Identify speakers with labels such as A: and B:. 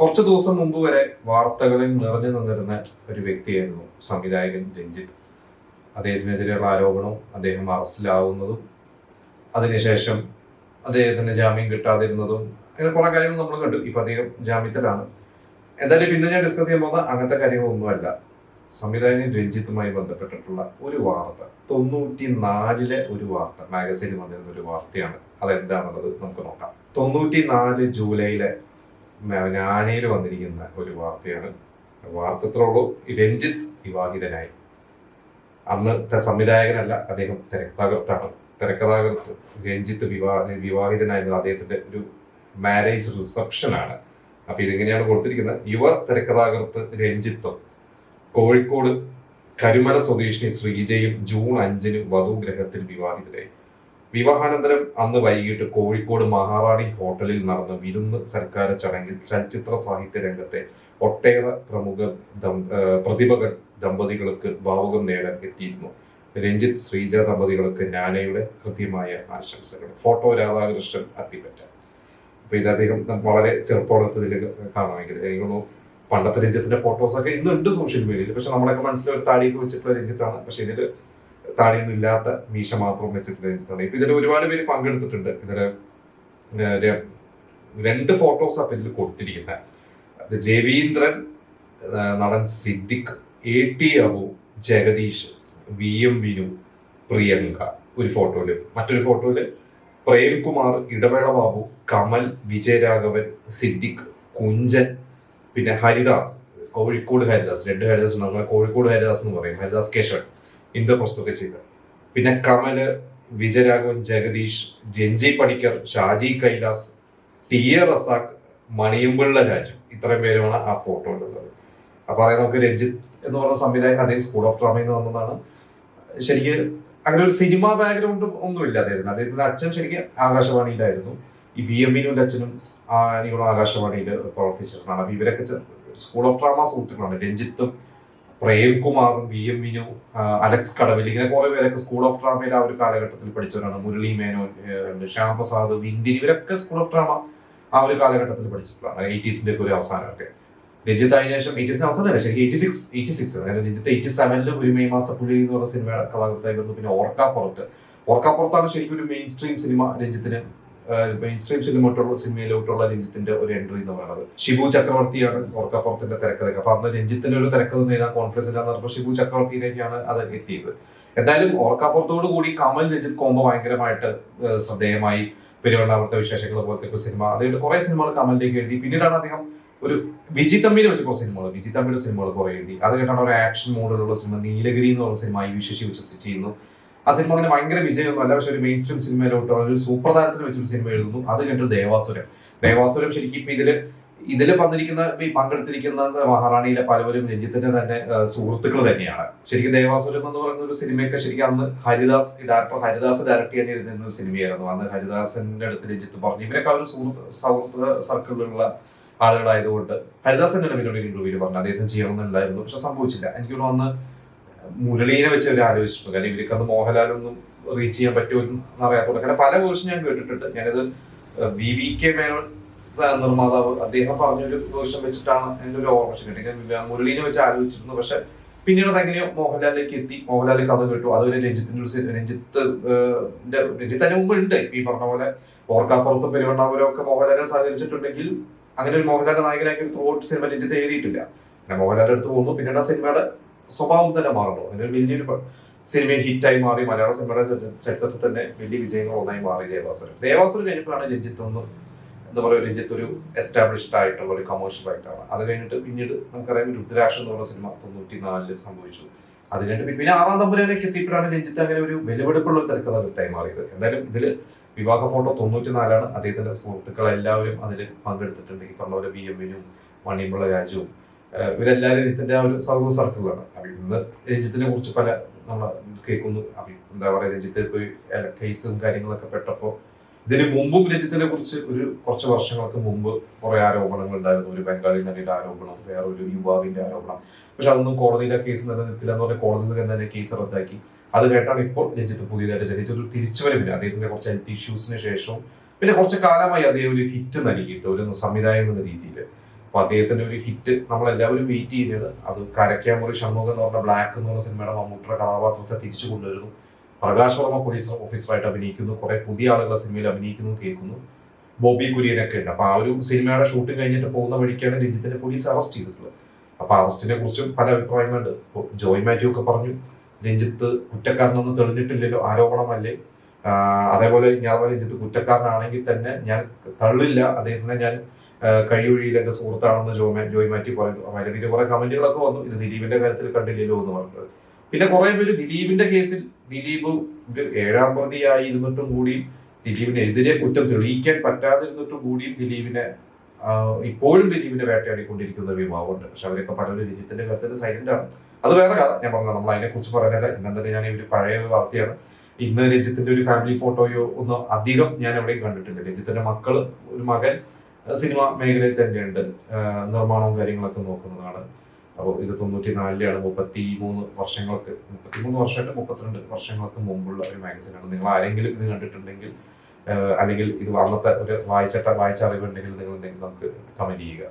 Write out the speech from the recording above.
A: കുറച്ച് ദിവസം മുമ്പ് വരെ വാർത്തകളിൽ നിറഞ്ഞു നിന്നിരുന്ന ഒരു വ്യക്തിയായിരുന്നു സംവിധായകൻ രഞ്ജിത്ത്. അദ്ദേഹത്തിനെതിരെയുള്ള ആരോപണവും അദ്ദേഹം അറസ്റ്റിലാവുന്നതും അതിനുശേഷം അദ്ദേഹത്തിന് ജാമ്യം കിട്ടാതിരുന്നതും അങ്ങനെ കുറെ കാര്യങ്ങൾ നമ്മൾ കണ്ടു. ഇപ്പൊ അദ്ദേഹം ജാമ്യത്തിലാണ്. എന്തായാലും പിന്നെ ഞാൻ ഡിസ്കസ് ചെയ്യാൻ പോകുന്ന അങ്ങനത്തെ കാര്യങ്ങളൊന്നുമല്ല. സംവിധായകൻ രഞ്ജിത്തുമായി ബന്ധപ്പെട്ടിട്ടുള്ള ഒരു വാർത്ത, 94 ഒരു വാർത്ത മാഗസീനിൽ വന്നിരുന്ന ഒരു വാർത്തയാണ്. അതെന്താണെന്നുള്ളത് നമുക്ക് നോക്കാം. 94 ജൂലൈയിലെ ഞാനയിൽ വന്നിരിക്കുന്ന ഒരു വാർത്തയാണ്. വാർത്ത ഇത്രയുള്ളൂ: രഞ്ജിത്ത് വിവാഹിതനായി. അന്നത്തെ സംവിധായകനല്ല, അദ്ദേഹം തിരക്കഥാകൃത്താണ്. തിരക്കഥാകൃത്ത് രഞ്ജിത്ത് വിവാഹിതനായിരുന്നത് അദ്ദേഹത്തിന്റെ ഒരു മാരേജ് റിസപ്ഷനാണ്. അപ്പൊ ഇതെങ്ങനെയാണ് കൊടുത്തിരിക്കുന്നത്: യുവ തിരക്കഥാകൃത്ത് രഞ്ജിത്തും കോഴിക്കോട് കരുമല സ്വദേശിനി ശ്രീജയും ജൂൺ 5 വധുഗ്രഹത്തിൽ വിവാഹിതരായി. വിവാഹാനന്തരം അന്ന് വൈകിട്ട് കോഴിക്കോട് മഹാറാണി ഹോട്ടലിൽ നടന്ന വിരുന്ന് സൽക്കാര ചടങ്ങിൽ ചലച്ചിത്ര സാഹിത്യ രംഗത്തെ ഒട്ടേറെ പ്രമുഖ പ്രതിഭകൾ ദമ്പതികൾക്ക് ഭാവുകം നേടാൻ എത്തിയിരുന്നു. രഞ്ജിത്ത് ശ്രീജ ദമ്പതികൾക്ക് നാനയുടെ കൃത്യമായ ആശംസകൾ. ഫോട്ടോ രാധാകൃഷ്ണൻ അത്തിപ്പറ്റ. അപ്പൊ ഇത് അദ്ദേഹം വളരെ ചെറുപ്പത്തിൽ കാണാമെങ്കിൽ എനിക്കൊന്നു പണ്ടത്തെ രഞ്ജിത്തിന്റെ ഫോട്ടോസൊക്കെ ഇന്നുണ്ട് സോഷ്യൽ മീഡിയയിൽ. പക്ഷെ നമ്മളൊക്കെ മനസ്സിലൊരു താടിയൊക്കെ വെച്ചിട്ടുള്ള രഞ്ജിത്താണ്. പക്ഷെ ഇതില് താടിയൊന്നും ഇല്ലാത്ത മീശ മാത്രം വെച്ചിട്ടുള്ള രഞ്ജിത്താണ്. ഇപ്പൊ ഇതിൽ ഒരുപാട് പേര് പങ്കെടുത്തിട്ടുണ്ട്. ഇതില് 2 ഫോട്ടോസ് അപ്പൊ ഇതിൽ കൊടുത്തിരിക്കുന്നത്. രവീന്ദ്രൻ, നടൻ സിദ്ദിഖ്, AT അബു, ജഗദീഷ്, VM വിനു, പ്രിയങ്ക ഒരു ഫോട്ടോയില്. മറ്റൊരു ഫോട്ടോയില് പ്രേംകുമാർ, ഇടവേള ബാബു, കമൽ, വിജയരാഘവൻ, സിദ്ദിഖ്, കുഞ്ചൻ, പിന്നെ ഹരിദാസ്, കോഴിക്കോട് ഹരിദാസ്. 2 ഹരിദാസ് ഉണ്ട്. നമ്മളെ കോഴിക്കോട് ഹരിദാസ് എന്ന് പറയും. ഹരിദാസ് കേശവൻ ഇന്ദ്രപ്രസ്ഥൊക്കെ ചെയ്ത. പിന്നെ കമല്, വിജയരാഘവൻ, ജഗദീഷ്, രഞ്ജി പണിക്കർ, ഷാജി കൈലാസ്, TA റസാഖ്, മണിയമ്പിള്ള രാജു. ഇത്രയും പേരുമാണ് ആ ഫോട്ടോയിലുള്ളത്. അപ്പൊ അറിയാം, നമുക്ക് രഞ്ജിത്ത് എന്ന് പറഞ്ഞ സംവിധായകൻ അദ്ദേഹം സ്കൂൾ ഓഫ് ഡ്രാമയിൽ നിന്ന് വന്നതാണ്. ശരിക്കും അങ്ങനെ ഒരു സിനിമ ബാക്ക്ഗ്രൗണ്ടും ഒന്നുമില്ല അദ്ദേഹത്തിന്. അദ്ദേഹത്തിന്റെ അച്ഛൻ ശരിക്കും ആകാശവാണിയിലായിരുന്നു. ഈ VM വിനുവിന്റെ അച്ഛനും എനിക്കുള്ള ആകാശവാണിയിൽ പ്രവർത്തിച്ചിട്ടുണ്ടാണ്. അപ്പൊ ഇവരൊക്കെ സ്കൂൾ ഓഫ് ഡ്രാമ സുഹൃത്തുക്കളാണ്. രഞ്ജിത്തും പ്രേംകുമാറും VM വിനു, അലക്സ് കടവിൽ, ഇങ്ങനെ കുറെ പേരൊക്കെ സ്കൂൾ ഓഫ് ഡ്രാമയിൽ ആ ഒരു കാലഘട്ടത്തിൽ പഠിച്ചവരാണ്. മുരളി മേനോൻ, ശ്യാം പ്രസാദ്, വിന്ദിനി, ഇവരൊക്കെ സ്കൂൾ ഓഫ് ഡ്രാമ ആ ഒരു കാലഘട്ടത്തിൽ പഠിച്ചിട്ടുള്ളതാണ്. 80s ഒരു അവസാനമൊക്കെ. രഞ്ജിത്ത് അതിന് ശേഷം 80s അവസാനമല്ല, ശരിക്കും 86 അതായത് രഞ്ജിത്ത് 87 ഒരു മെയ് മാസപ്പുള്ളി എന്ന് പറഞ്ഞ സിനിമയുടെ കഥാകൃത്തായി വന്നു. പിന്നെ ഓർക്കാപ്പുറത്താണ് ശരിക്കും ഒരു മെയിൻ സ്ട്രീം സിനിമ രഞ്ജിത്തിന്, മെയിൻ സ്ട്രീം സിനിമയിലോട്ടുള്ള രഞ്ജിത്തിന്റെ ഒരു എൻട്രി എന്ന് പറയുന്നത്. ഷിബു ചക്രവർത്തിയാണ് ഓർക്കാപ്പുറത്തിന്റെ തിരക്കഥ. അപ്പൊ അന്ന് രഞ്ജിത്തിന്റെ ഒരു തിരക്കഥ എഴുതാൻ കോൺഫിഡൻസ് ഇല്ലാന്ന് പറഞ്ഞപ്പോൾ ഷിബു ചക്രവർത്തിയിലേക്കാണ് അത് എത്തിയത്. എന്തായാലും ഓർക്കാപ്പുറത്തോടു കൂടി കമൽ രഞ്ജിത്ത് കോംബോ ഭയങ്കരമായിട്ട് ശ്രദ്ധേയമായി. പെരുവണ്ണാമത്തെ വിശേഷങ്ങൾ പോലത്തെ സിനിമ, അതുകൊണ്ട് കുറെ സിനിമകൾ കമലിലേക്ക് എഴുതി. പിന്നീടാണ് അദ്ദേഹം ഒരു വിജി തമ്മിനെ വെച്ച് കുറച്ച് വിജി തമ്മിയുടെ സിനിമകൾ കുറെ എഴുതി. അത് കേട്ടാണ് ഒരു ആക്ഷൻ മോഡിലുള്ള സിനിമ നീലഗിരി എന്ന് പറഞ്ഞ സിനിമ ഈ വിശേഷി വെച്ച് ചെയ്യുന്നു. ആ സിനിമ അങ്ങനെ ഭയങ്കര വിജയമൊന്നുമല്ല, പക്ഷെ ഒരു മെയിൻ സ്ട്രീം സിനിമയിലോട്ടോ ഒരു സൂപ്പർ താരത്തിന് വെച്ചൊരു സിനിമ എഴുതുന്നു. അത് കഴിഞ്ഞിട്ട് ദേവാസുരം ശരിക്കും ഇപ്പൊ ഇതില് പങ്കെടുത്തിരിക്കുന്ന മഹാറാണിയിലെ പലവരും രഞ്ജിത്തിന്റെ തന്നെ സുഹൃത്തുക്കൾ തന്നെയാണ്. ശരിക്കും ദേവാസുരം എന്ന് പറയുന്ന ഒരു സിനിമയൊക്കെ ശരിക്കും അന്ന് ഡയറക്ടർ ഹരിദാസ് ഡയറക്ട് ചെയ്യാൻ എഴുതുന്ന ഒരു സിനിമയായിരുന്നു. അന്ന് ഹരിദാസിന്റെ അടുത്ത് രഞ്ജിത്ത് പറഞ്ഞു. ഇവരൊക്കെ ഒരു സൗഹൃദ സർക്കിളിലുള്ള ആളുകളായതുകൊണ്ട് ഹരിദാസ് തന്നെ പിന്നീട് ഇന്റർവ്യൂവിൽ പറഞ്ഞു അദ്ദേഹത്തിന് ചെയ്യണമെന്നുണ്ടായിരുന്നു. പക്ഷെ സംഭവിച്ചില്ല. എനിക്ക് അന്ന് മുരളീനെ വെച്ച് അവർ ആലോചിച്ചിട്ടുണ്ട്. കാരണം ഇവർക്ക് അന്ന് മോഹൻലാലൊന്നും റീച്ച് ചെയ്യാൻ പറ്റുമെന്ന് അറിയാത്തതുകൊണ്ട്. കാരണം പല വേർഷൻ ഞാൻ കേട്ടിട്ടുണ്ട്. ഞാനത് VVK മേനോൻ നിർമ്മാതാവ് അദ്ദേഹം പറഞ്ഞൊരു വേർഷൻ വെച്ചിട്ടാണ് എൻ്റെ ഒരു ഓർമ്മ കിട്ടിയത്. മുരളീനെ വെച്ച് ആലോചിച്ചിരുന്നു. പക്ഷെ പിന്നീട് അതെങ്ങനെയോ മോഹൻലാലിലേക്ക് എത്തി. മോഹൻലാൽ കഥ കേട്ടു. അതുവരെ രഞ്ജിത്ത് അതിന് മുമ്പ് ഉണ്ട്. ഇപ്പൊ ഈ പറഞ്ഞ പോലെ ഓർക്കാപ്പുറത്തും പെരുവണ്ണാപുരം ഒക്കെ മോഹൻലാലിനെ സഹകരിച്ചിട്ടുണ്ടെങ്കിൽ അങ്ങനെ ഒരു മോഹൻലാലിന്റെ നായകനാക്കി ഒരു ത്രൂ ഔട്ട് സിനിമ രഞ്ജിത്ത് എഴുതിയിട്ടില്ല. പിന്നെ മോഹൻലാലിന്റെ അടുത്ത് പോകുന്നു. പിന്നീട് ആ സിനിമയുടെ സ്വഭാവം തന്നെ മാറുന്നു. അതിനൊരു വലിയൊരു സിനിമ ഹിറ്റായി മാറി. മലയാള സിനിമയുടെ ചരിത്രത്തിൽ തന്നെ വലിയ വിജയങ്ങൾ ഒന്നായി മാറി ദേവാസുരം കഴിഞ്ഞപ്പോഴാണ് രഞ്ജിത്ത് എന്താ പറയുക, രഞ്ജിത്ത് ഒരു എസ്റ്റാബ്ലിഷ്ഡ് ആയിട്ടുള്ള ഒരു കമേഴ്ഷ്യൽ ആയിട്ടാണ്. അത് കഴിഞ്ഞിട്ട് പിന്നീട് നമുക്കറിയാം രുദ്രാക്ഷം എന്ന് പറഞ്ഞ സിനിമ 94 സംഭവിച്ചു. അത് കഴിഞ്ഞിട്ട് പിന്നെ 6-ാം തമ്പുരാനേക്ക് എത്തിയപ്പോഴാണ് രഞ്ജിത്ത് അങ്ങനെ ഒരു വിലപിടിപ്പുള്ള ഒരു തിരക്കഥാകൃത്തായി മാറിയത്. എന്തായാലും ഇതില് വിവാഹ ഫോട്ടോ 94 അദ്ദേഹത്തിന്റെ സുഹൃത്തുക്കൾ എല്ലാവരും അതിൽ പങ്കെടുത്തിട്ടുണ്ട്. ഈ പറഞ്ഞ പോലെ VM വിനും മണിയമ്പിള്ള രാജുവും ഇവരെല്ലാവരും രഞ്ജിത്തിന്റെ ആ ഒരു സൗഹൃദ സർക്കിളാണ്. അപ്പൊ ഇന്ന് രഞ്ജിത്തിനെ കുറിച്ച് പല നമ്മൾ കേൾക്കുന്നു. എന്താ പറയുക, രഞ്ജിത്ത് പോയി കേസും കാര്യങ്ങളൊക്കെ പെട്ടപ്പോൾ ഇതിന് മുമ്പും രഞ്ജിത്തിനെ കുറിച്ച് കുറച്ച് വർഷങ്ങൾക്ക് മുമ്പ് കുറെ ആരോപണങ്ങൾ ഉണ്ടായിരുന്നു. ഒരു ബംഗാളി നടിയുടെ ആരോപണം, വേറൊരു യുവാവിന്റെ ആരോപണം. പക്ഷെ അതൊന്നും കോടതിയിലെ കേസ് നിലനിൽക്കില്ല എന്ന് പറഞ്ഞാൽ കോടതിയിൽ തന്നെ കേസ് റദ്ദാക്കി. അത് കേട്ടാണ് ഇപ്പോൾ രഞ്ജിത്ത് പുതിയതായിട്ട് ജനിച്ചൊരു തിരിച്ചുവരവില്ല. അദ്ദേഹത്തിന്റെ കുറച്ച് ഹെൽത്ത് ഇഷ്യൂസിന് ശേഷവും പിന്നെ കുറച്ച് കാലമായി അദ്ദേഹം ഒരു ഹിറ്റ് നൽകിയിട്ട് ഒരു സംവിധായകൻ എന്ന രീതിയിൽ അപ്പൊ അദ്ദേഹത്തിന്റെ ഒരു ഹിറ്റ് നമ്മളെല്ലാവരും വെയിറ്റ് ചെയ്യുന്നത്. അത് കരക്കാമുറി ഷൺമുഖം എന്ന് പറഞ്ഞ ബ്ലാക്ക് എന്ന് പറഞ്ഞ സിനിമയുടെ മമ്മൂട്ടിയുടെ കഥാപാത്രത്തെ തിരിച്ചു കൊണ്ടുവരുന്നു. പ്രകാശ് വർമ്മ പോലീസ് ഓഫീസറായിട്ട് അഭിനയിക്കുന്നു. കുറെ പുതിയ ആളുകളെ സിനിമയിൽ അഭിനയിക്കുന്നു, കേൾക്കുന്നു. ബോബി കുര്യനൊക്കെ ഉണ്ട്. അപ്പൊ ആ ഒരു സിനിമയുടെ ഷൂട്ടിംഗ് കഴിഞ്ഞിട്ട് പോകുന്ന വഴിക്കാണ് രഞ്ജിത്തിനെ പോലീസ് അറസ്റ്റ് ചെയ്തിട്ടുള്ളത്. അപ്പൊ അറസ്റ്റിനെ കുറിച്ചും പല അഭിപ്രായങ്ങളുണ്ട്. ജോയ് മാത്യു ഒക്കെ പറഞ്ഞു രഞ്ജിത്ത് കുറ്റക്കാരനൊന്നും തെളിഞ്ഞിട്ടില്ലല്ലോ, ആരോപണമല്ലേ. അതേപോലെ ഞാൻ രഞ്ജിത്ത് കുറ്റക്കാരനാണെങ്കിൽ തന്നെ ഞാൻ തള്ളില്ല, അദ്ദേഹത്തിനെ ഞാൻ കഴിയൊഴിയിൽ എന്റെ സുഹൃത്താണെന്ന് ജോയ് മാത്യു പറഞ്ഞു. അതിനിടയിൽ കുറെ കമന്റുകളൊക്കെ വന്നു, ഇത് ദിലീപിന്റെ കാര്യത്തിൽ കണ്ടില്ലല്ലോ എന്ന് പറഞ്ഞത്. പിന്നെ കുറെ പേര് ദിലീപിന്റെ കേസിൽ ദിലീപ് ഒരു 7ാം പ്രതിയായി ഇരുന്നിട്ടും കൂടി ദിലീപിനെതിരെ കുറ്റം തെളിയിക്കാൻ പറ്റാതിരുന്നിട്ടും കൂടി ദിലീപിനെ ഇപ്പോഴും ദിലീപിനെ വേട്ടയാടിക്കൊണ്ടിരിക്കുന്ന ഒരു വിഭാഗമുണ്ട്. പക്ഷെ അവരൊക്കെ പലരും രഞ്ജിത്തിന്റെ കാര്യത്തിൽ സൈലന്റ് ആണ്. അത് വേറെ കഥ. ഞാൻ പറഞ്ഞത് നമ്മൾ അതിനെ കുറിച്ച് പറയാനല്ല. ഇന്നലെ ഞാൻ ഒരു പഴയ വാർത്തയാണ്. ഇന്ന് രഞ്ജിത്തിന്റെ ഒരു ഫാമിലി ഫോട്ടോയോ ഒന്നും അധികം ഞാൻ എവിടെയും കണ്ടിട്ടില്ല. രഞ്ജിത്തിന്റെ മക്കള്, ഒരു മകൻ സിനിമ മേഖലയിൽ തന്നെയുണ്ട്, നിർമ്മാണവും കാര്യങ്ങളൊക്കെ നോക്കുന്നതാണ്. അപ്പോൾ ഇത് 94-ലാണ്. 33 വർഷങ്ങൾക്ക് 33 വർഷമായിട്ട് 32 വർഷങ്ങൾക്ക് മുമ്പുള്ള ഒരു മാഗസിനാണ്. നിങ്ങൾ ആരെങ്കിലും ഇത് കണ്ടിട്ടുണ്ടെങ്കിൽ അല്ലെങ്കിൽ ഇത് അന്നത്തെ ഒരു വായിച്ച അറിവുണ്ടെങ്കിൽ നിങ്ങൾ എന്തെങ്കിലും നമുക്ക് കമന്റ് ചെയ്യുക.